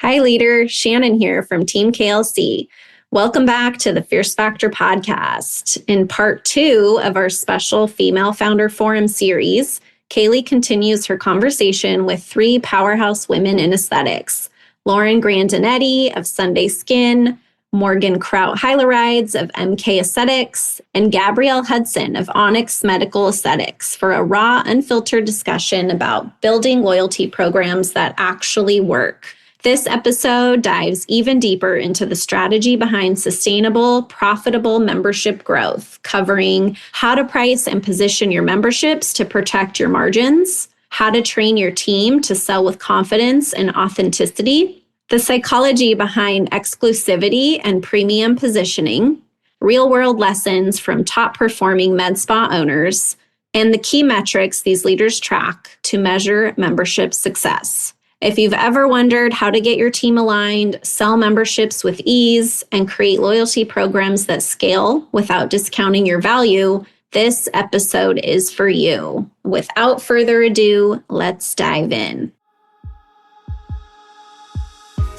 Hi, leader. Shannon here from Team KLC. Welcome back to the Fierce Factor podcast. In part 2 of our special Female Founder Forum series, Kaylee continues her conversation with 3 powerhouse women in aesthetics: Lauren Grandinetti of Sunday Skin, Morgan Kraut Hyalurides of MK Aesthetics, and Gabrielle Hudson of Onyx Medical Aesthetics for a raw, unfiltered discussion about building loyalty programs that actually work. This episode dives even deeper into the strategy behind sustainable, profitable membership growth, covering how to price and position your memberships to protect your margins, how to train your team to sell with confidence and authenticity, the psychology behind exclusivity and premium positioning, real-world lessons from top-performing med spa owners, and the key metrics these leaders track to measure membership success. If you've ever wondered how to get your team aligned, sell memberships with ease, and create loyalty programs that scale without discounting your value, this episode is for you. Without further ado, let's dive in.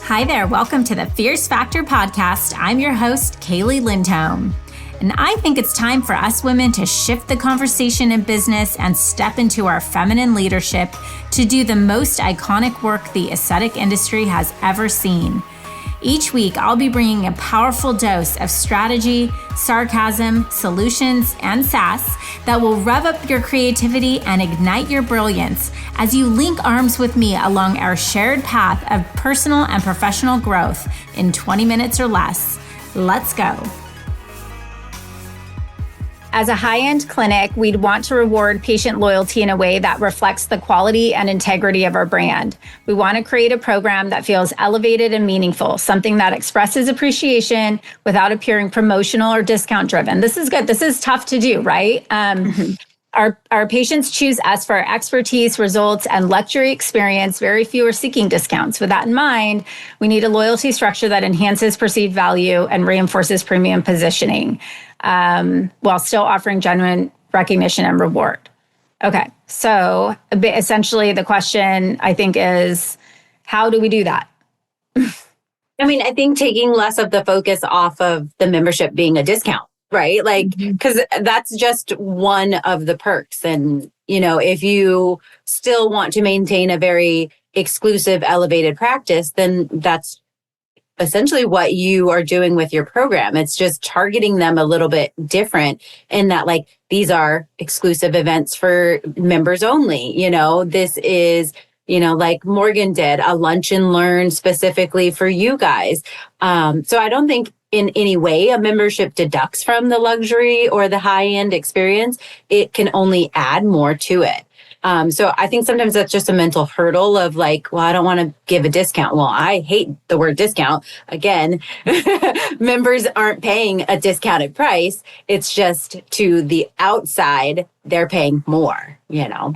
Hi there, welcome to the Fierce Factor podcast. I'm your host, Kaylee Lindholm. And I think it's time for us women to shift the conversation in business and step into our feminine leadership to do the most iconic work the aesthetic industry has ever seen. Each week, I'll be bringing a powerful dose of strategy, sarcasm, solutions, and sass that will rev up your creativity and ignite your brilliance as you link arms with me along our shared path of personal and professional growth in 20 minutes or less. Let's go. As a high-end clinic, we'd want to reward patient loyalty in a way that reflects the quality and integrity of our brand. We want to create a program that feels elevated and meaningful, something that expresses appreciation without appearing promotional or discount-driven. This is good. This is tough to do, right? Our patients choose us for our expertise, results, and luxury experience. Very few are seeking discounts. With that in mind, we need a loyalty structure that enhances perceived value and reinforces premium positioning, while still offering genuine recognition and reward. Okay, so essentially the question, I think, is how do we do that? I think taking less of the focus off of the membership being a discount. Right? Because that's just one of the perks. And, if you still want to maintain a very exclusive, elevated practice, then that's essentially what you are doing with your program. It's just targeting them a little bit different in that, these are exclusive events for members only. This is, like Morgan did, a lunch and learn specifically for you guys. So I don't think in any way a membership deducts from the luxury or the high-end experience. It can only add more to it. So I think sometimes that's just a mental hurdle of I don't want to give a discount. Well, I hate the word discount. Again, members aren't paying a discounted price. It's just to the outside, they're paying more, Well,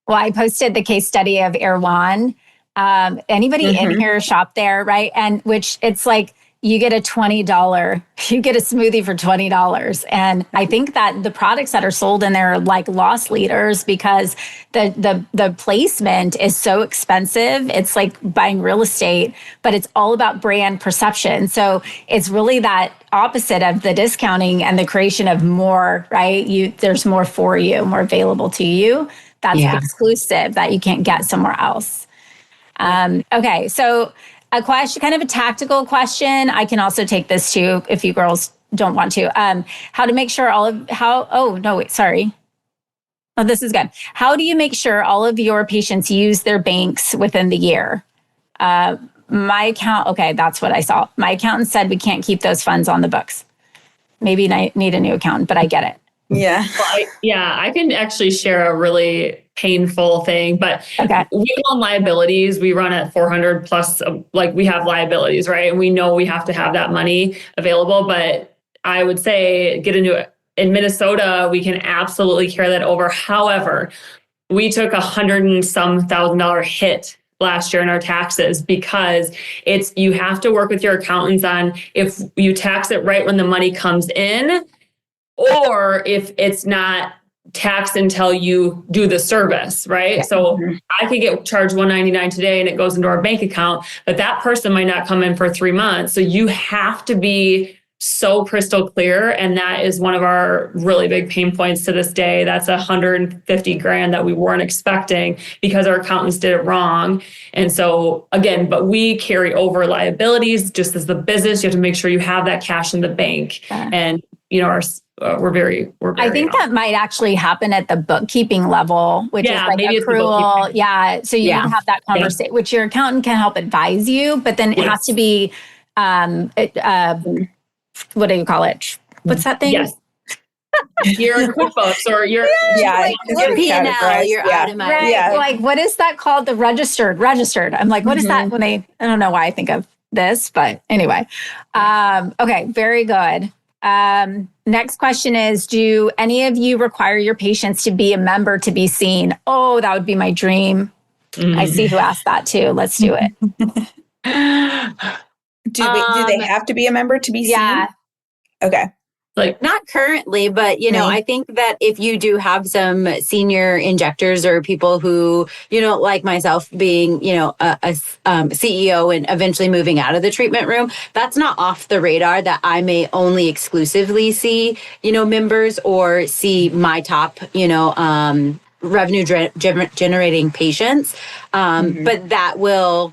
I posted the case study of Erewhon. Anybody in here shop there, right? And which it's you get a smoothie for $20. And I think that the products that are sold in there are loss leaders because the placement is so expensive. It's like buying real estate, but it's all about brand perception. So it's really that opposite of the discounting and the creation of more, right? There's more for you, more available to you. That's exclusive that you can't get somewhere else. Okay, so a question, kind of a tactical question. I can also take this too if you girls don't want to. How to make sure this is good. How do you make sure all of your patients use their banks within the year? My account, okay, that's what I saw. My accountant said we can't keep those funds on the books. Maybe I need a new accountant, but I get it. Yeah. Well, I can actually share a really painful thing, but we on liabilities, we run at 400 plus, we have liabilities, right? And we know we have to have that money available, but I would say in Minnesota, we can absolutely carry that over. However, we took $100 and some $1,000 hit last year in our taxes because you have to work with your accountants on if you tax it right when the money comes in, or if it's not taxed until you do the service, right? So I could get charged $199 today and it goes into our bank account, but that person might not come in for 3 months. So you have to be so crystal clear. And that is one of our really big pain points to this day. That's $150,000 that we weren't expecting because our accountants did it wrong. And so again, but we carry over liabilities just as the business. You have to make sure you have that cash in the bank. And, you know, we're very I think that might actually happen at the bookkeeping level, which is like accrual. Yeah. So you need to have that conversation, which your accountant can help advise you, but then it has to be, what do you call it? What's that thing? Yes. Your QuickBooks or your your P&L, your itemized. Right. Yeah. Like, what is that called? The registered. I'm like, what is that when I don't know why I think of this, but anyway. Okay. Very good. Next question is, do any of you require your patients to be a member to be seen? Oh, that would be my dream. I see who asked that too. Let's do it. Do they have to be a member to be seen? Yeah. Okay. Like not currently, but you know, I think that if you do have some senior injectors or people who, you know, like myself being, you know, a CEO and eventually moving out of the treatment room, that's not off the radar that I may only exclusively see, you know, members or see my top, you know, revenue generating patients. But that will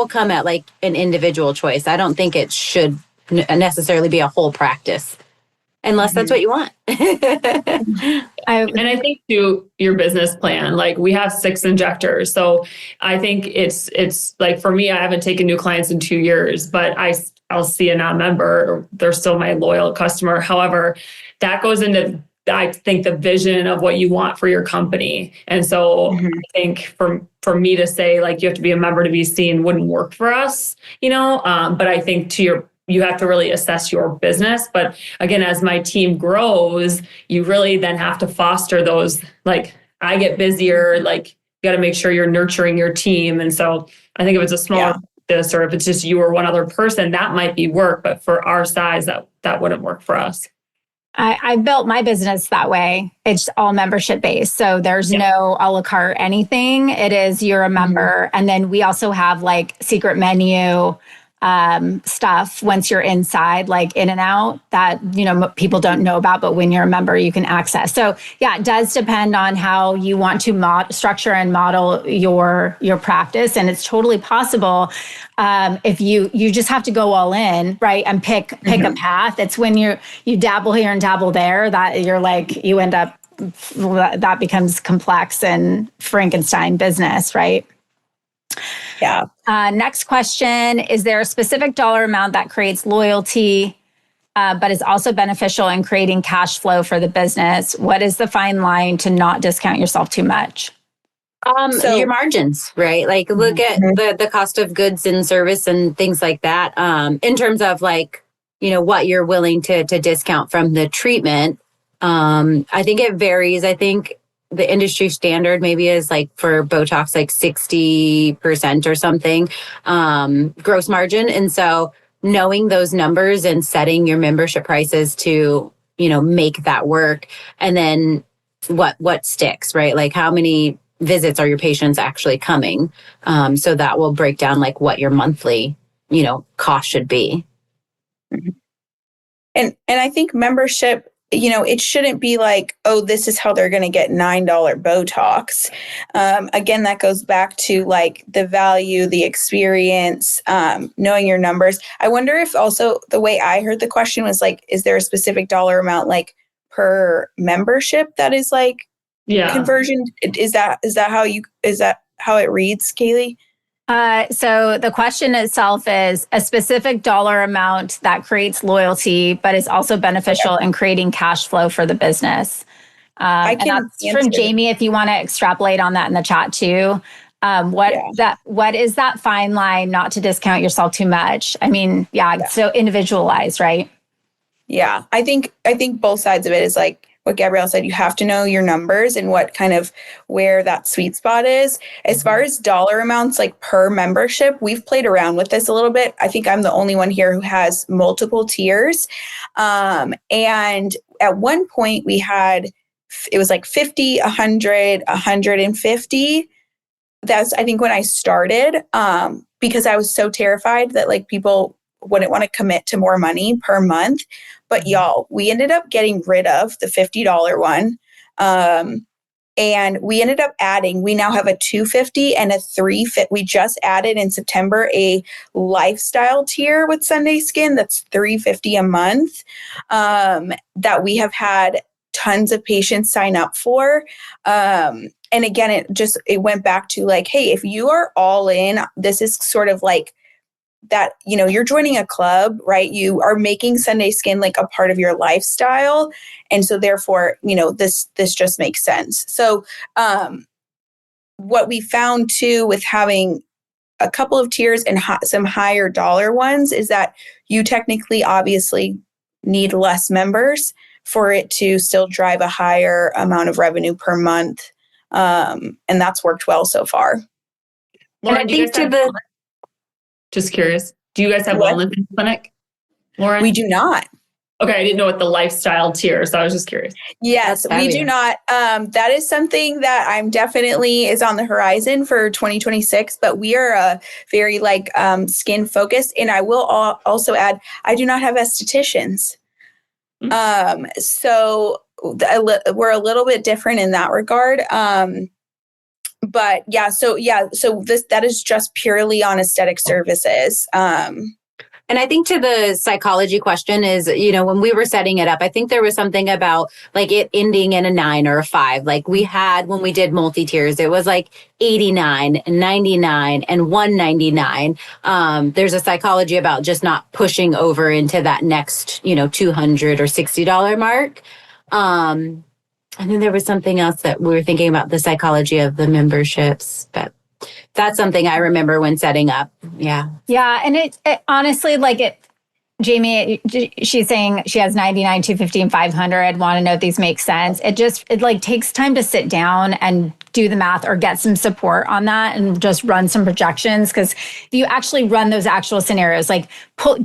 come at like an individual choice. I don't think it should necessarily be a whole practice unless that's what you want. And I think to your business plan, like we have 6 injectors. So I think it's like, for me, I haven't taken new clients in 2 years, but I'll see a non-member. They're still my loyal customer. However, that goes into, I think, the vision of what you want for your company. And so I think for me to say like, you have to be a member to be seen wouldn't work for us, you know? But I think you have to really assess your business. But again, as my team grows, you really then have to foster those, like I get busier, like you got to make sure you're nurturing your team. And so I think if it's a smaller business or if it's just you or one other person, that might be work. But for our size, that wouldn't work for us. I built my business that way. It's all membership based. So there's no a la carte anything. It is you're a member. And then we also have like secret menu stuff once you're inside, like in and out, that, you know, people don't know about, but when you're a member, you can access. So yeah, it does depend on how you want to structure and model your practice. And it's totally possible. If you just have to go all in, right. And pick a path. It's when you dabble here and dabble there that you're like, you end up, that becomes complex and Frankenstein business, right? Yeah. Next question. Is there a specific dollar amount that creates loyalty, but is also beneficial in creating cash flow for the business? What is the fine line to not discount yourself too much? So your margins, right? Like look at the cost of goods and service and things like that. In terms of like, you know, what you're willing to discount from the treatment. I think it varies. I think the industry standard maybe is like for Botox, like 60% or something, gross margin. And so knowing those numbers and setting your membership prices to, you know, make that work. And then what sticks, right? Like how many visits are your patients actually coming? So that will break down like what your monthly, you know, cost should be. And I think membership, you know, it shouldn't be like, oh, this is how they're going to get $9 Botox. Again, that goes back to like the value, the experience, knowing your numbers. I wonder if also the way I heard the question was like, is there a specific dollar amount like per membership that is like conversion? Is that how it reads, Kaylee? So the question itself is a specific dollar amount that creates loyalty, but is also beneficial in creating cash flow for the business. And that's from Jamie, if you want to extrapolate on that in the chat too. What is that fine line not to discount yourself too much? I mean, so individualized, right? Yeah. I think both sides of it is like what Gabrielle said, you have to know your numbers and what kind of where that sweet spot is. As far as dollar amounts, like per membership, we've played around with this a little bit. I think I'm the only one here who has multiple tiers. And at one point we had it was like 50, 100, 150. That's, I think, when I started, because I was so terrified that like people wouldn't want to commit to more money per month. But y'all, we ended up getting rid of the $50 one. And we ended up adding, we now have a $250 and a $350. We just added in September a lifestyle tier with Sunday Skin that's $350 a month, that we have had tons of patients sign up for. And again, it went back to like, hey, if you are all in, this is sort of like that, you know, you're joining a club, right? You are making Sunday Skin like a part of your lifestyle. And so therefore, you know, this just makes sense. So what we found too with having a couple of tiers and some higher dollar ones is that you technically obviously need less members for it to still drive a higher amount of revenue per month. And that's worked well so far. Lauren, and I think just curious, do you guys have wellness in the clinic, Lauren? We do not. Okay, I didn't know what the lifestyle tier, so I was just curious. Yes, we do not. That is something that I'm definitely is on the horizon for 2026, but we are very like skin focused. And I will also add, I do not have estheticians. So we're a little bit different in that regard. But so that is just purely on aesthetic services. And I think to the psychology question is, you know, when we were setting it up, I think there was something about like it ending in a 9 or a 5. Like we had, when we did multi-tiers, it was like 89 and 99 and 199. There's a psychology about just not pushing over into that next, you know, $200 or $60 mark. And then there was something else that we were thinking about, the psychology of the memberships, but that's something I remember when setting up. Yeah. Yeah. And it honestly, like Jamie, she's saying she has 99, 250, and 500. Want to know if these make sense. It like takes time to sit down and do the math or get some support on that and just run some projections. Because if you actually run those actual scenarios, like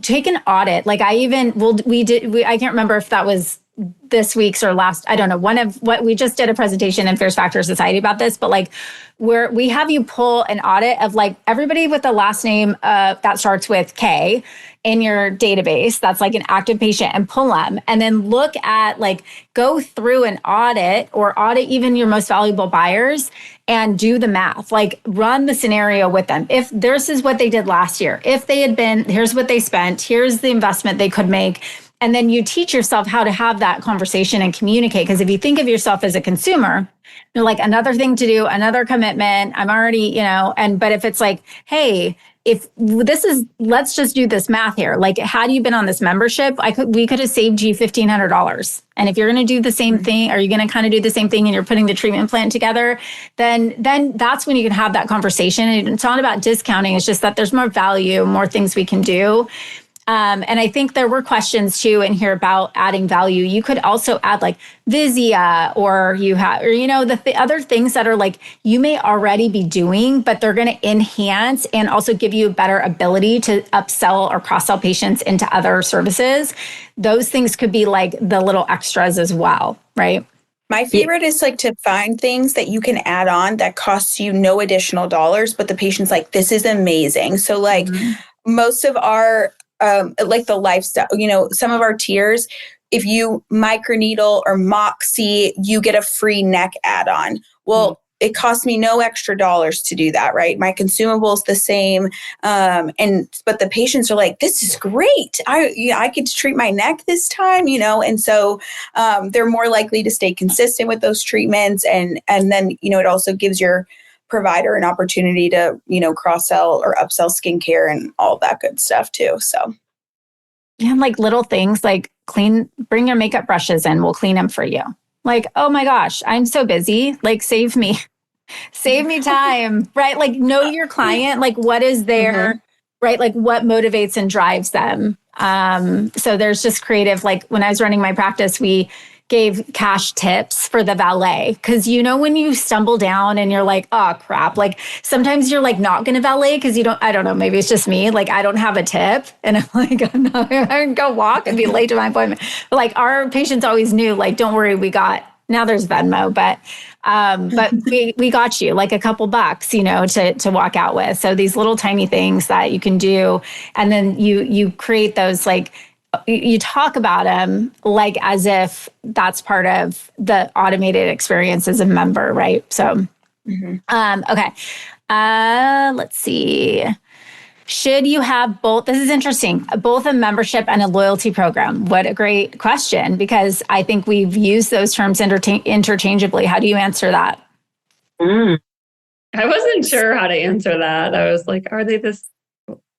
take an audit. Like I can't remember if that was this week's or last, I don't know, one of what we just did a presentation in Fierce Factor Society about this, but like where we have you pull an audit of like everybody with the last name that starts with K in your database, that's like an active patient, and pull them and then look at like, go through an audit or audit even your most valuable buyers and do the math, like run the scenario with them. If this is what they did last year, if they had been, here's what they spent, here's the investment they could make. And then you teach yourself how to have that conversation and communicate. Because if you think of yourself as a consumer, you're like, another thing to do, another commitment, I'm already, you know, but if it's like, hey, let's just do this math here. Like, had you been on this membership, we could have saved you $1,500. And if you're going to do the same thing, are you going to kind of do the same thing and you're putting the treatment plan together, then that's when you can have that conversation. And it's not about discounting. It's just that there's more value, more things we can do. And I think there were questions too in here about adding value. You could also add like Vizia or the other things that are like you may already be doing, but they're going to enhance and also give you a better ability to upsell or cross-sell patients into other services. Those things could be like the little extras as well, right? My favorite is like to find things that you can add on that costs you no additional dollars, but the patient's like, this is amazing. So like most of our like the lifestyle, you know, some of our tiers, if you microneedle or Moxie, you get a free neck add-on. Well, it costs me no extra dollars to do that, right? My consumable is the same. But the patients are like, this is great. I get to treat my neck this time, you know? And so they're more likely to stay consistent with those treatments. And then, you know, it also gives your provider an opportunity to, you know, cross-sell or upsell skincare and all that good stuff too. So yeah, like little things like bring your makeup brushes in, we'll clean them for you. Like, oh my gosh, I'm so busy. Like save me time, right? Like know your client, like what is their, right? Like what motivates and drives them. So there's just creative, like when I was running my practice, we gave cash tips for the valet. Cause you know, when you stumble down and you're like, oh crap, like sometimes you're like not going to valet because I don't know, maybe it's just me. Like I don't have a tip and I'm like, I can go walk and be late to my appointment. But like our patients always knew, like, don't worry, we got now there's Venmo, but we got you like a couple bucks, you know, to walk out with. So these little tiny things that you can do, and then you create those, like, you talk about them like as if that's part of the automated experience as a member, right? So, okay. Let's see. Should you have both? This is interesting. Both a membership and a loyalty program. What a great question, because I think we've used those terms interchangeably. How do you answer that? I wasn't sure how to answer that. I was like, are they this?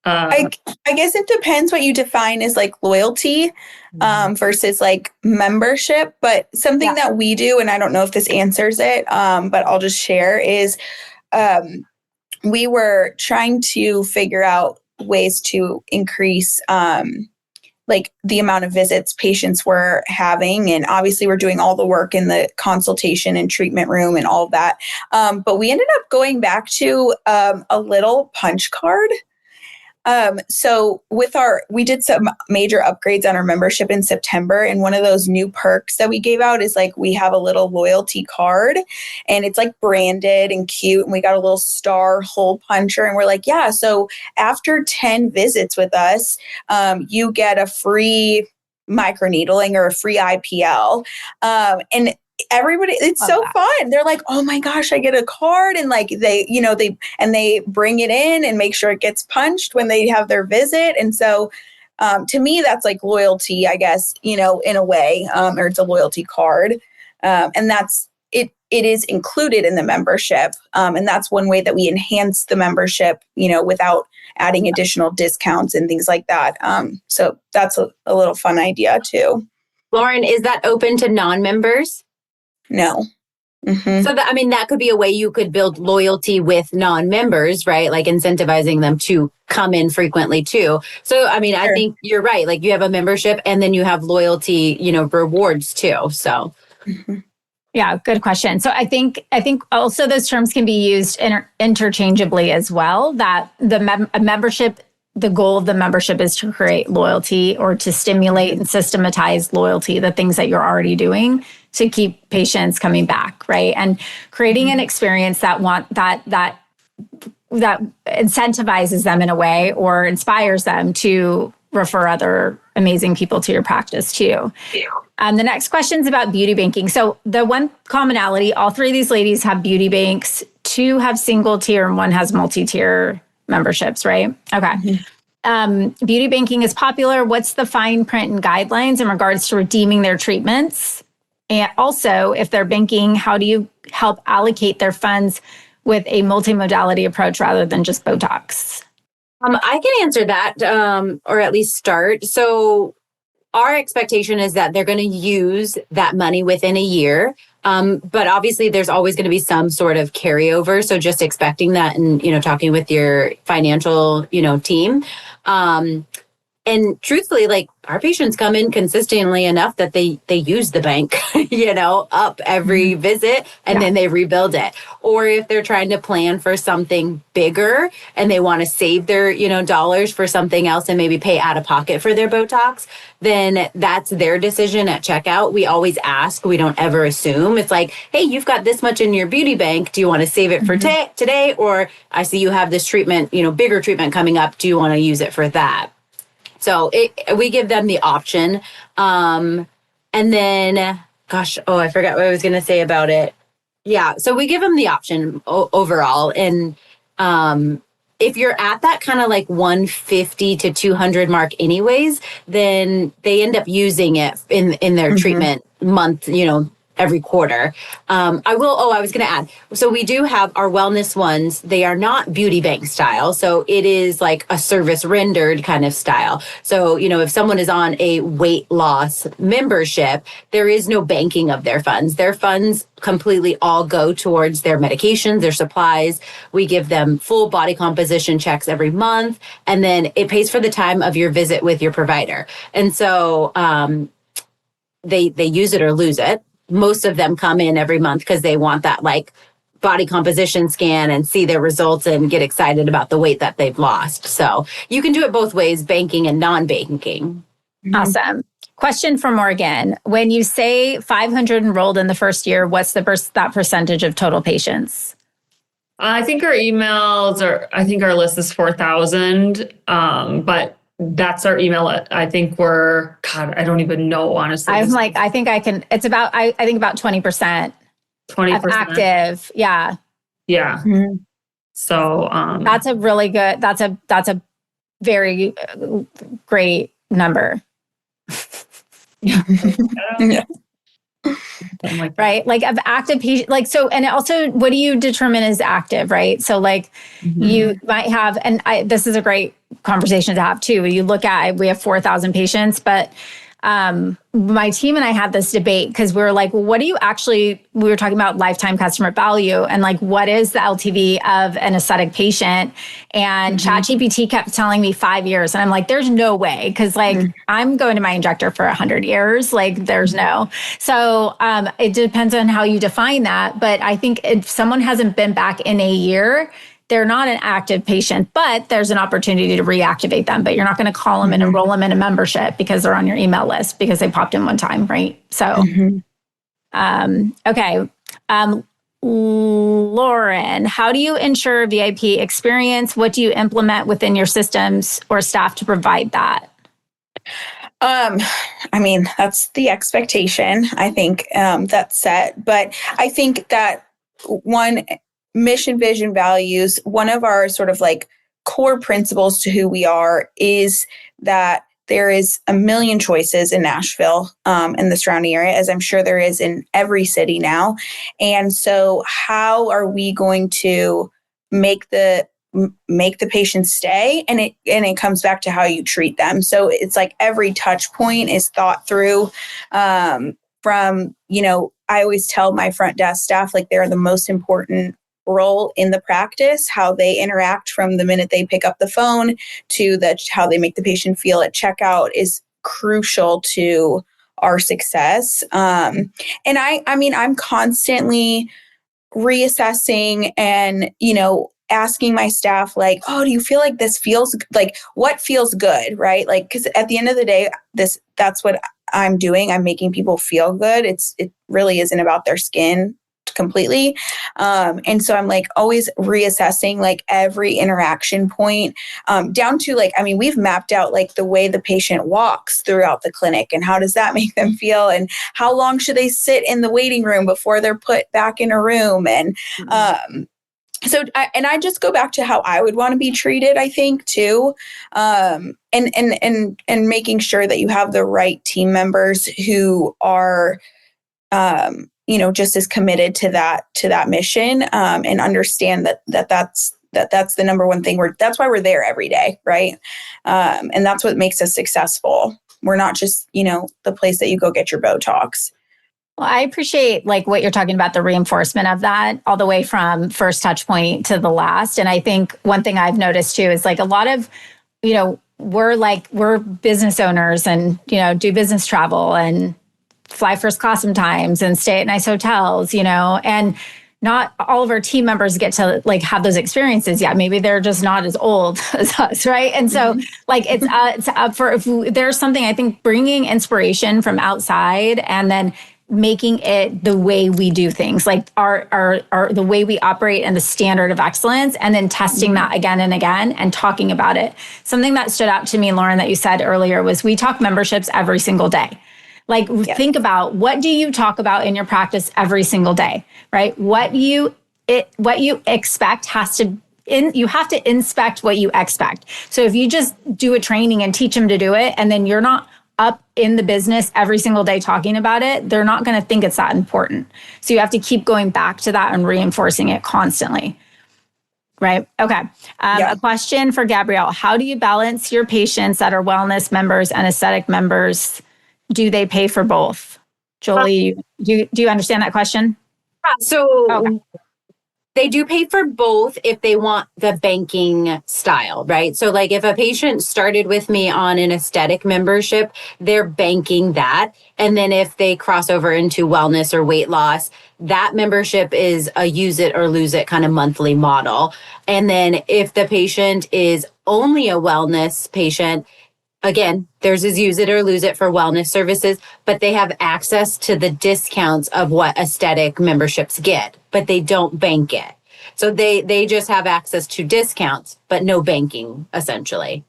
I guess it depends what you define as like loyalty versus like membership. But something that we do, and I don't know if this answers it, but I'll just share, is we were trying to figure out ways to increase like the amount of visits patients were having. And obviously we're doing all the work in the consultation and treatment room and all of that. But we ended up going back to a little punch card. So we did some major upgrades on our membership in September. And one of those new perks that we gave out is like, we have a little loyalty card, and it's like branded and cute. And we got a little star hole puncher, and we're like, yeah, so after 10 visits with us, you get a free microneedling or a free IPL. And everybody, it's so fun. They're like, oh my gosh, I get a card, and like they bring it in and make sure it gets punched when they have their visit. And so to me, that's like loyalty, I guess, in a way, or it's a loyalty card. And that's it is included in the membership. And that's one way that we enhance the membership, without adding additional discounts and things like that. So that's a little fun idea too. Lauren, is that open to non-members? No. Mm-hmm. So that could be a way you could build loyalty with non-members, right? Like incentivizing them to come in frequently too. So, I think you're right. Like you have a membership and then you have loyalty, rewards too. So, yeah, good question. So I think also those terms can be used interchangeably as well, that the goal of the membership is to create loyalty or to stimulate and systematize loyalty, the things that you're already doing to keep patients coming back, right? And creating an experience that incentivizes them in a way or inspires them to refer other amazing people to your practice too. The next question is about beauty banking. So the one commonality, all three of these ladies have beauty banks, 2 have single tier and 1 has multi-tier memberships, right? Okay. Beauty banking is popular. What's the fine print and guidelines in regards to redeeming their treatments? And also, if they're banking, how do you help allocate their funds with a multimodality approach rather than just Botox? I can answer that, or at least start. So our expectation is that they're going to use that money within a year. But obviously there's always going to be some sort of carryover. So just expecting that and, talking with your financial, team. And truthfully, like our patients come in consistently enough that they use the bank, up every visit and then they rebuild it. Or if they're trying to plan for something bigger and they want to save their, dollars for something else and maybe pay out of pocket for their Botox, then that's their decision at checkout. We always ask, we don't ever assume. It's like, hey, you've got this much in your beauty bank. Do you want to save it for today? Or I see you have this treatment, bigger treatment coming up. Do you want to use it for that? So we give them the option. And then, I forgot what I was going to say about it. Yeah. So we give them the option overall. And if you're at that kind of like 150 to 200 mark anyways, then they end up using it in their treatment month, every quarter. I was going to add, so we do have our wellness ones. They are not beauty bank style. So it is like a service rendered kind of style. So, if someone is on a weight loss membership, there is no banking of their funds. Their funds completely all go towards their medications, their supplies. We give them full body composition checks every month. And then it pays for the time of your visit with your provider. And so they use it or lose it. Most of them come in every month because they want that like body composition scan and see their results and get excited about the weight that they've lost. So you can do it both ways, banking and non-banking. Awesome. Question for Morgan. When you say 500 enrolled in the first year, what's that percentage of total patients? I think our list is 4,000. But that's our email. I think I don't even know, honestly. I think about 20%. 20% of active. Yeah. Yeah. Mm-hmm. So, that's a very great number. Yeah. Right. Like of active patient, like, so, and also what do you determine as active, right? So like you might have, and this is a great conversation to have too. You look at, we have 4,000 patients, but my team and I had this debate because we were like, well, we were talking about lifetime customer value and like, what is the LTV of an aesthetic patient? And ChatGPT kept telling me 5 years. And I'm like, there's no way. Cause like, I'm going to my injector for 100 years. Like there's no. So, it depends on how you define that. But I think if someone hasn't been back in a year, they're not an active patient, but there's an opportunity to reactivate them. But you're not going to call them and enroll them in a membership because they're on your email list because they popped in one time, right? So, okay. Lauren, how do you ensure VIP experience? What do you implement within your systems or staff to provide that? I mean, that's the expectation. I think that's set. But I think that one, mission, vision, values, one of our sort of like core principles to who we are is that there is a million choices in Nashville and the surrounding area, as I'm sure there is in every city now. And so how are we going to make the patients stay? And it comes back to how you treat them. So it's like every touch point is thought through from, I always tell my front desk staff, like they're the most important role in the practice. How they interact from the minute they pick up the phone to how they make the patient feel at checkout is crucial to our success. And I'm constantly reassessing and, asking my staff like, oh, do you feel like this feels like what feels good? Right. Like, cause at the end of the day, that's what I'm doing. I'm making people feel good. It really isn't about their skin completely. And so I'm like always reassessing like every interaction point down to like, we've mapped out like the way the patient walks throughout the clinic and how does that make them feel and how long should they sit in the waiting room before they're put back in a room. And so I just go back to how I would want to be treated, I think, too. And making sure that you have the right team members who are, just as committed to that mission, and understand that's the number one thing. That's why we're there every day. Right. And that's what makes us successful. We're not just, the place that you go get your Botox. Well, I appreciate like what you're talking about, the reinforcement of that all the way from first touch point to the last. And I think one thing I've noticed too is like a lot of, we're business owners and, do business travel and fly first class sometimes and stay at nice hotels, and not all of our team members get to like have those experiences yet. Maybe they're just not as old as us, right? And so like it's up for, if there's something, I think bringing inspiration from outside and then making it the way we do things, like our the way we operate and the standard of excellence, and then testing that again and again and talking about it. Something that stood out to me, Lauren, that you said earlier was we talk memberships every single day. Like think about what do you talk about in your practice every single day, right? What you expect you have to inspect what you expect. So if you just do a training and teach them to do it, and then you're not up in the business every single day talking about it, they're not going to think it's that important. So you have to keep going back to that and reinforcing it constantly. Right. Okay. A question for Gabrielle. How do you balance your patients that are wellness members and aesthetic members? Do they pay for both? Jolie, do you understand that question? So they do pay for both if they want the banking style, right? So like if a patient started with me on an aesthetic membership, they're banking that. And then if they cross over into wellness or weight loss, that membership is a use it or lose it kind of monthly model. And then if the patient is only a wellness patient, again, theirs is use it or lose it for wellness services, but they have access to the discounts of what aesthetic memberships get, but they don't bank it. So they just have access to discounts, but no banking, essentially.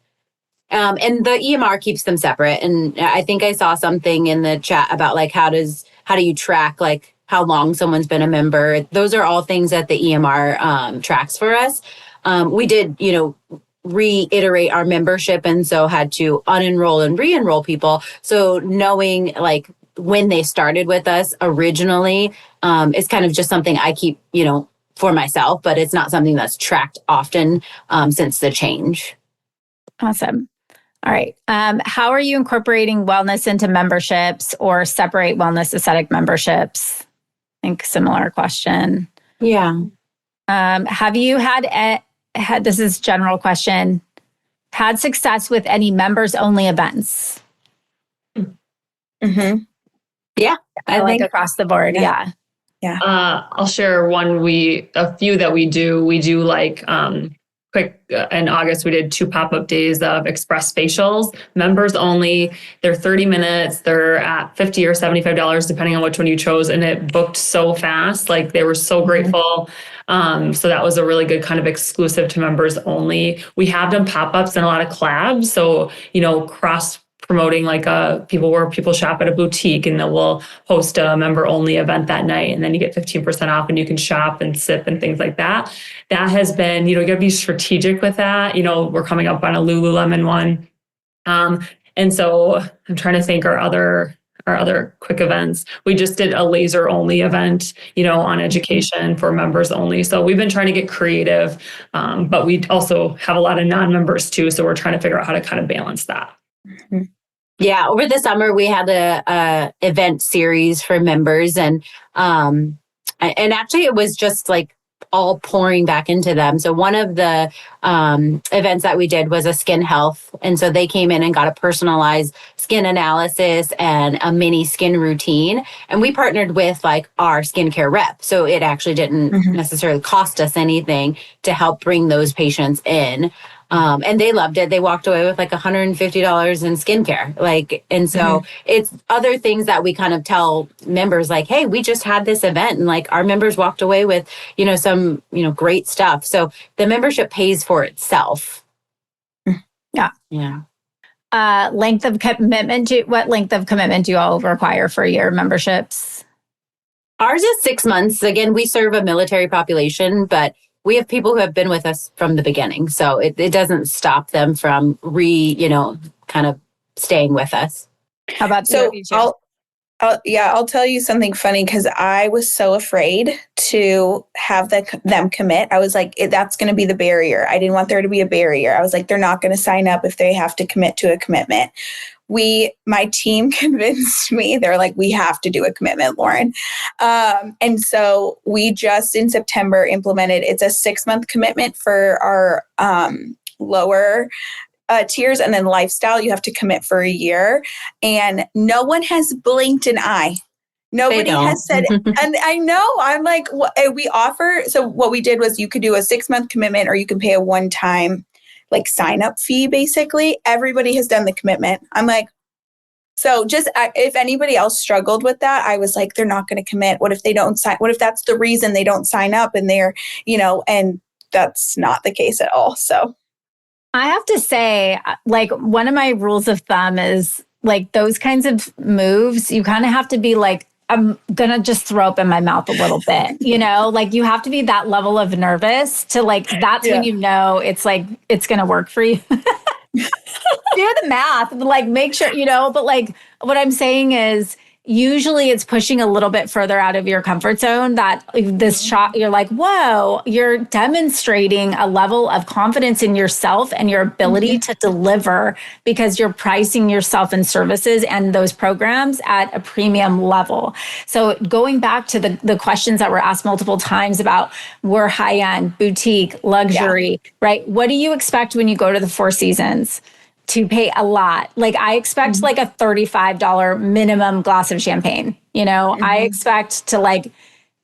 And the EMR keeps them separate. And I think I saw something in the chat about like, how do you track like how long someone's been a member? Those are all things that the EMR tracks for us. We did, reiterate our membership, and so had to unenroll and re-enroll people. So knowing like when they started with us originally is kind of just something I keep, for myself, but it's not something that's tracked often since the change. Awesome. All right. How are you incorporating wellness into memberships or separate wellness aesthetic memberships? I think similar question. Yeah. Have you had this is general question, had success with any members only events? Mm-hmm. Yeah. I think across the board. Yeah. I'll share a few that we do. We do like, quick, in August, we did 2 pop-up days of express facials, members only. They're 30 minutes. They're at $50 or $75, depending on which one you chose. And it booked so fast. Like they were so grateful. So that was a really good kind of exclusive to members only. We have done pop-ups and a lot of collabs. So, cross promoting like people shop at a boutique and then we'll host a member only event that night. And then you get 15% off and you can shop and sip and things like that. That has been, you got to be strategic with that. We're coming up on a Lululemon one. And so I'm trying to think our other quick events. We just did a laser only event, on education for members only. So we've been trying to get creative, but we also have a lot of non-members too. So we're trying to figure out how to kind of balance that. Mm-hmm. Yeah, over the summer we had a event series for members, and actually it was just like all pouring back into them. So one of the events that we did was a skin health, and so they came in and got a personalized skin analysis and a mini skin routine, and we partnered with like our skincare rep, so it actually didn't necessarily cost us anything to help bring those patients in. And they loved it. They walked away with like $150 in skincare. And so it's other things that we kind of tell members like, hey, we just had this event and like our members walked away with, some, great stuff. So the membership pays for itself. Yeah. Yeah. Length of commitment. What length of commitment do you all require for your memberships? Ours is 6 months. Again, we serve a military population, but we have people who have been with us from the beginning. So it doesn't stop them from kind of staying with us. How about I'll tell you something funny, because I was so afraid to have them commit. I was like, that's going to be the barrier. I didn't want there to be a barrier. I was like, they're not going to sign up if they have to commit to a commitment. My team convinced me. They're like, we have to do a commitment, Lauren. And so we just in September implemented, it's a 6-month commitment for our lower tiers, and then lifestyle, you have to commit for a year. And no one has blinked an eye. Nobody has said, and I know, I'm like, we offer. So what we did was you could do a 6-month commitment, or you can pay a one-time like sign up fee, basically. Everybody has done the commitment. I'm like, so just if anybody else struggled with that, I was like, they're not going to commit. What if they don't sign? What if that's the reason they don't sign up and they're, and that's not the case at all. So I have to say, like, one of my rules of thumb is like those kinds of moves, you kind of have to be like, I'm going to just throw up in my mouth a little bit, like you have to be that level of nervous to like, that's when it's like, it's going to work for you. Do the math, like make sure, but like what I'm saying is usually it's pushing a little bit further out of your comfort zone that this shot, you're like, whoa, you're demonstrating a level of confidence in yourself and your ability to deliver because you're pricing yourself and services and those programs at a premium level. So going back to the questions that were asked multiple times about we're high-end, boutique, luxury, right? What do you expect when you go to the Four Seasons? To pay a lot. Like I expect like a $35 minimum glass of champagne, I expect to like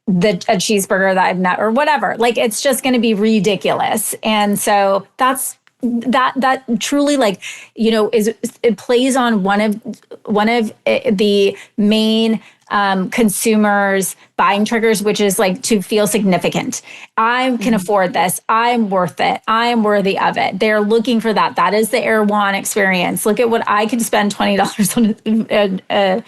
a cheeseburger that I've not, or whatever. Like it's just going to be ridiculous. And so that's that truly like, it plays on one of the main consumers' buying triggers, which is like to feel significant. I can afford this. I'm worth it. I am worthy of it. They're looking for that. That is the Erewhon experience. Look at what I could spend $20 on a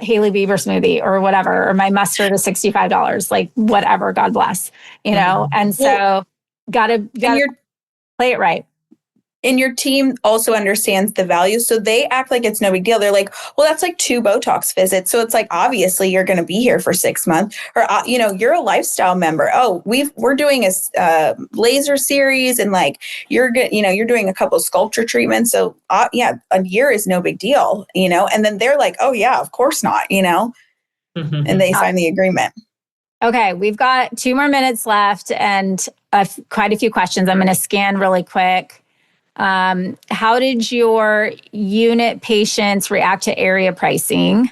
Hailey Bieber smoothie or whatever, or my mustard is $65, like whatever, God bless, And so gotta play it right. And your team also understands the value. So they act like it's no big deal. They're like, well, that's like 2 Botox visits. So it's like, obviously you're going to be here for 6 months, or, you're a lifestyle member. Oh, we're doing a laser series, and like, you're good. You're doing a couple of sculpture treatments. So yeah, a year is no big deal, and then they're like, oh yeah, of course not, and they sign the agreement. Okay. We've got 2 more minutes left and quite a few questions. I'm going to scan really quick. How did your unit patients react to area pricing?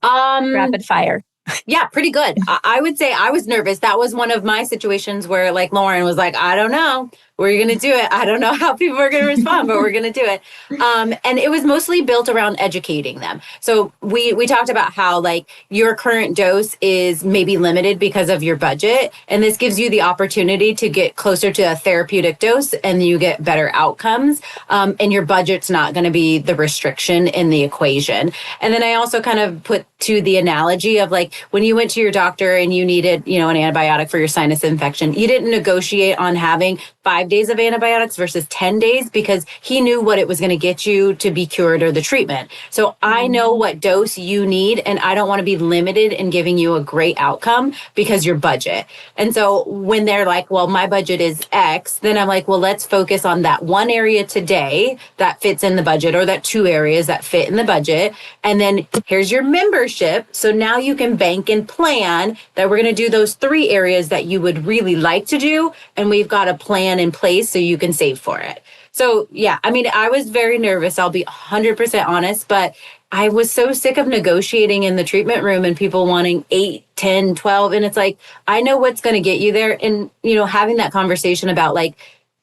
Rapid fire. Yeah, pretty good. I would say I was nervous. That was one of my situations where like Lauren was like, I don't know. We're going to do it. I don't know how people are going to respond, but we're going to do it. And it was mostly built around educating them. So we talked about how like your current dose is maybe limited because of your budget. And this gives you the opportunity to get closer to a therapeutic dose and you get better outcomes. And your budget's not going to be the restriction in the equation. And then I also kind of put to the analogy of like when you went to your doctor and you needed, an antibiotic for your sinus infection, you didn't negotiate on having 5 days of antibiotics versus 10 days because he knew what it was going to get you to be cured or the treatment. So I know what dose you need, and I don't want to be limited in giving you a great outcome because your budget. And so when they're like, well, my budget is X, then I'm like, well, let's focus on that one area today that fits in the budget, or that 2 areas that fit in the budget. And then here's your membership. So now you can bank and plan that we're going to do those 3 areas that you would really like to do. And we've got a plan in place so you can save for it. So yeah, I mean, I was very nervous. I'll be 100% honest, but I was so sick of negotiating in the treatment room and people wanting 8, 10, 12. And it's like, I know what's going to get you there. And, having that conversation about like,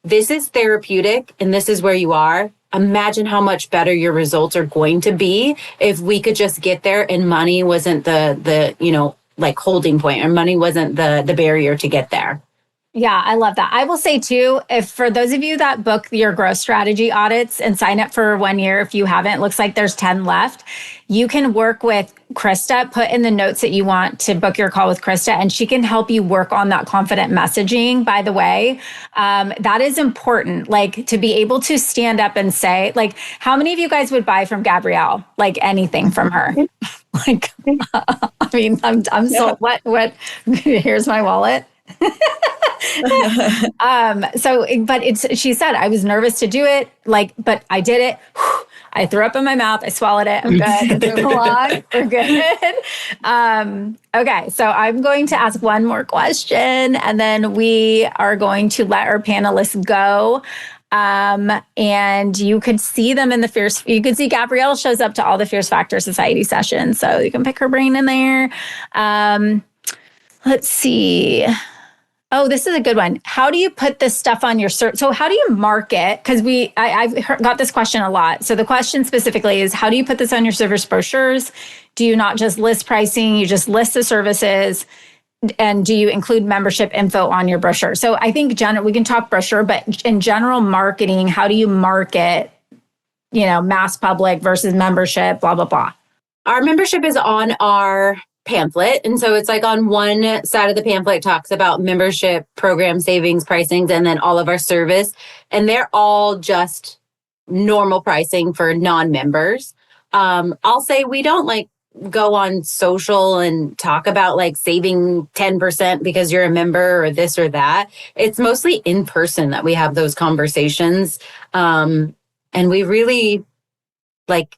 this is therapeutic and this is where you are. Imagine how much better your results are going to be if we could just get there and money wasn't the like holding point, or money wasn't the barrier to get there. Yeah, I love that. I will say too, if for those of you that book your growth strategy audits and sign up for 1 year, if you haven't, looks like there's 10 left. You can work with Krista, put in the notes that you want to book your call with Krista, and she can help you work on that confident messaging, by the way. That is important, like to be able to stand up and say, like, how many of you guys would buy from Gabrielle, like anything from her? Like, I mean, I'm so, what, here's my wallet. She said, I was nervous to do it, but I did it. I threw up in my mouth. I swallowed it. I'm good. Let's move along. We're good. Okay. So I'm going to ask one more question and then we are going to let our panelists go. And you could see them in you could see Gabrielle shows up to all the Fierce Factor Society sessions. So you can pick her brain in there. Let's see. Oh, this is a good one. How do you put this stuff on your search? So how do you market? Because I've got this question a lot. So the question specifically is, how do you put this on your service brochures? Do you not just list pricing? You just list the services? And do you include membership info on your brochure? So I think we can talk brochure, but in general marketing, how do you market, mass public versus membership, blah, blah, blah. Our membership is on our pamphlet. And so it's like on one side of the pamphlet talks about membership, program savings, pricings, and then all of our service. And they're all just normal pricing for non-members. I'll say we don't like go on social and talk about like saving 10% because you're a member or this or that. It's mostly in person that we have those conversations. And we really like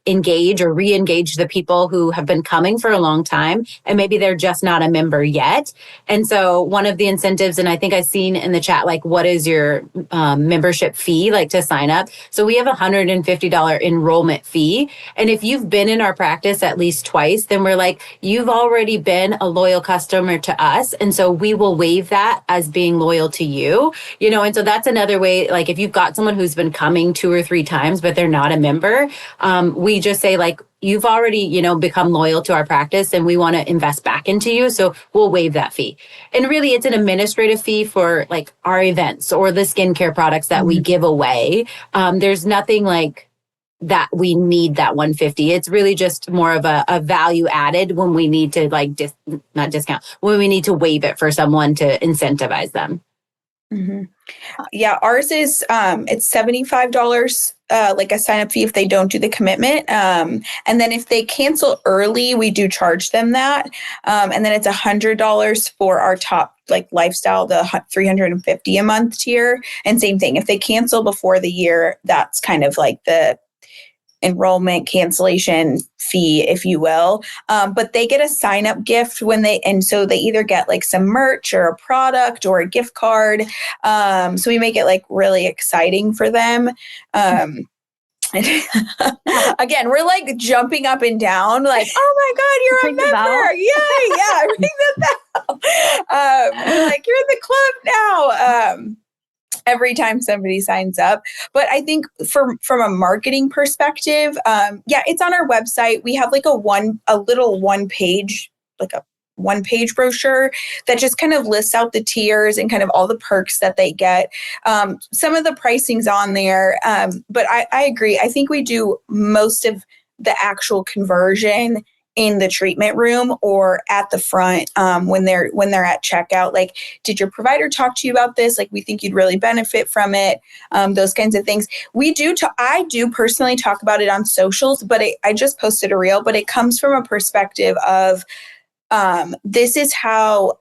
engage or re-engage the people who have been coming for a long time and maybe they're just not a member yet. And so one of the incentives, and I think I've seen in the chat, like, what is your membership fee, like, to sign up? So we have $150 enrollment fee. And if you've been in our practice at least twice, then we're like, you've already been a loyal customer to us. And so we will waive that as being loyal to you, you know. And so that's another way, like, if you've got someone who's been coming 2 or 3 times, but they're not a member, we just say, like, you've already, you know, become loyal to our practice and we want to invest back into you. So we'll waive that fee. And really, it's an administrative fee for, like, our events or the skincare products that we give away. There's nothing like that we need that 150. It's really just more of a value added when we need to, like, not discount, when we need to waive it for someone to incentivize them. Mm-hmm. Yeah, ours is it's $75, like a sign up fee if they don't do the commitment. And then if they cancel early, we do charge them that. And then it's $100 for our top, like, lifestyle, the $350 a month tier. And same thing, if they cancel before the year, that's kind of like the enrollment cancellation fee, if you will. But they get a sign up gift and so they either get, like, some merch or a product or a gift card. So we make it, like, really exciting for them. Again, we're, like, jumping up and down, like, oh my God, you're a member. Yeah, ring the bell. We're like, you're in the club now. Every time somebody signs up. But I think from a marketing perspective, it's on our website. We have, like, a one-page brochure that just kind of lists out the tiers and kind of all the perks that they get. Some of the pricing's on there. But I agree. I think we do most of the actual conversion in the treatment room or at the front when they're at checkout. Like, did your provider talk to you about this? Like, we think you'd really benefit from it. Those kinds of things. I do personally talk about it on socials, but I just posted a reel, but it comes from a perspective of this is how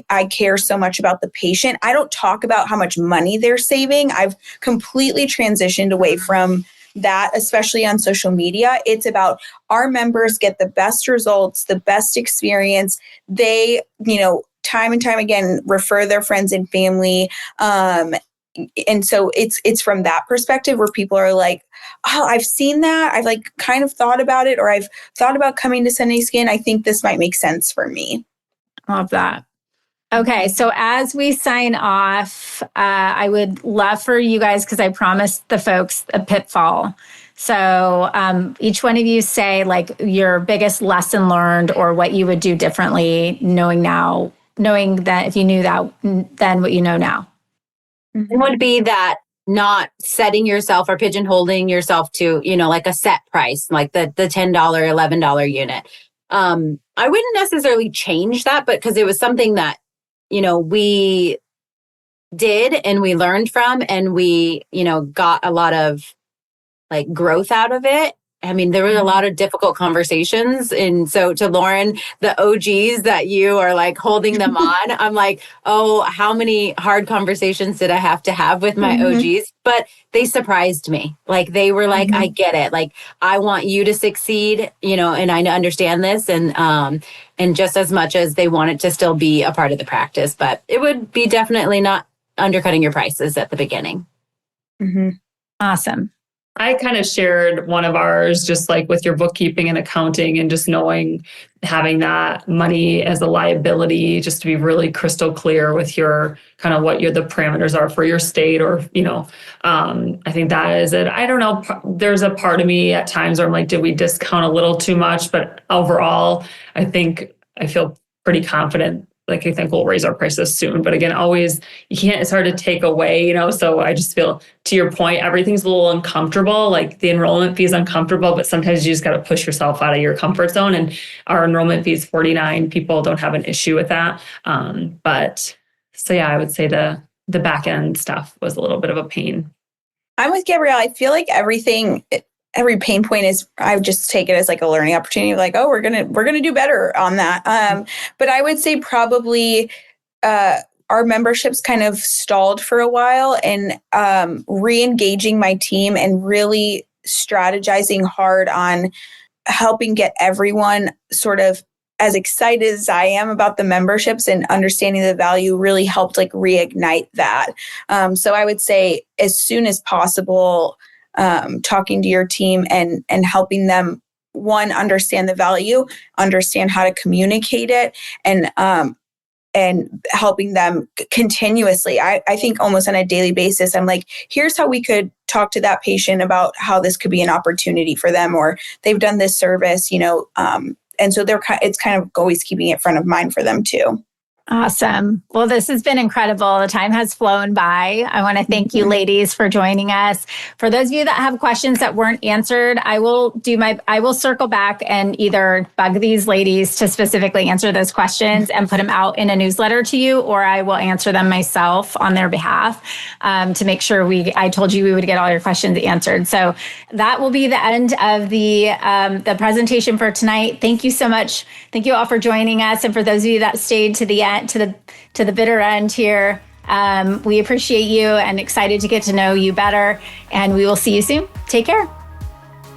I care so much about the patient. I don't talk about how much money they're saving. I've completely transitioned away from that, especially on social media. It's about our members get the best results, the best experience. They, you know, time and time again, refer their friends and family. And so it's from that perspective where people are like, oh, I've seen that. I've, like, kind of thought about it, or I've thought about coming to Sunday Skin. I think this might make sense for me. Love that. Okay, so as we sign off, I would love for you guys, because I promised the folks a pitfall. So each one of you say, like, your biggest lesson learned or what you would do differently, knowing that if you knew that, then what you know now. It would be that not setting yourself or pigeonholing yourself to, you know, like a set price, like the $10, $11 unit. I wouldn't necessarily change that, but because it was something that, you know, we did and we learned from, and we, you know, got a lot of, like, growth out of it. I mean, there were a lot of difficult conversations. And so to Lauren, the OGs that you are, like, holding them on, I'm like, oh, how many hard conversations did I have to have with my OGs? But they surprised me. Like, they were like, I get it. Like, I want you to succeed, you know, and I understand this. And just as much as they wanted to still be a part of the practice, but it would be definitely not undercutting your prices at the beginning. Mm-hmm. Awesome. I kind of shared one of ours, just like with your bookkeeping and accounting, and just knowing, having that money as a liability, just to be really crystal clear with your kind of what the parameters are for your state, or, you know, I think that is it. I don't know. There's a part of me at times where I'm like, did we discount a little too much? But overall, I feel pretty confident. Like, I think we'll raise our prices soon. But again, always, it's hard to take away, you know? So I just feel, to your point, everything's a little uncomfortable. Like, the enrollment fee is uncomfortable, but sometimes you just got to push yourself out of your comfort zone. And our enrollment fee is $49. People don't have an issue with that. But so yeah, I would say the back end stuff was a little bit of a pain. I'm with Gabrielle. I feel like every pain point is, I just take it as, like, a learning opportunity. Like, oh, we're gonna do better on that. But I would say probably our memberships kind of stalled for a while, and re-engaging my team and really strategizing hard on helping get everyone sort of as excited as I am about the memberships and understanding the value really helped like reignite that. So I would say as soon as possible, talking to your team and helping them, one, understand the value, understand how to communicate it, and helping them continuously. I think almost on a daily basis, I'm like, here's how we could talk to that patient about how this could be an opportunity for them, or they've done this service, and so it's kind of always keeping it front of mind for them too. Awesome. Well, this has been incredible. The time has flown by. I want to thank you ladies for joining us. For those of you that have questions that weren't answered, I will circle back and either bug these ladies to specifically answer those questions and put them out in a newsletter to you, or I will answer them myself on their behalf to make sure I told you we would get all your questions answered. So that will be the end of the presentation for tonight. Thank you so much. Thank you all for joining us. And for those of you that stayed to the end, to the bitter end here. We appreciate you and excited to get to know you better. And we will see you soon. Take care.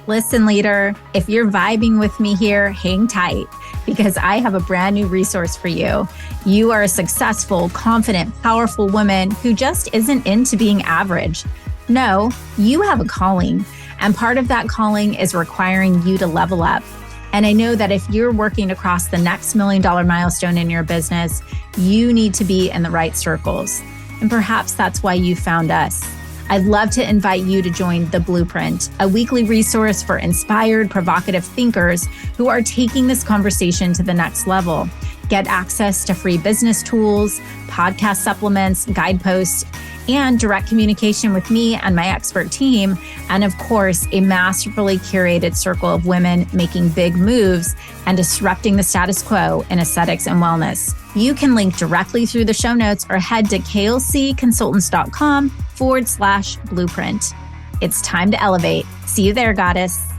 Listen, leader, if you're vibing with me here, hang tight because I have a brand new resource for you. You are a successful, confident, powerful woman who just isn't into being average. No, you have a calling, and part of that calling is requiring you to level up. And I know that if you're working across the next $1 million milestone in your business, you need to be in the right circles. And perhaps that's why you found us. I'd love to invite you to join The Blueprint, a weekly resource for inspired, provocative thinkers who are taking this conversation to the next level. Get access to free business tools, podcast supplements, guideposts, and direct communication with me and my expert team. And of course, a masterfully curated circle of women making big moves and disrupting the status quo in aesthetics and wellness. You can link directly through the show notes or head to klcconsultants.com/blueprint. It's time to elevate. See you there, goddess.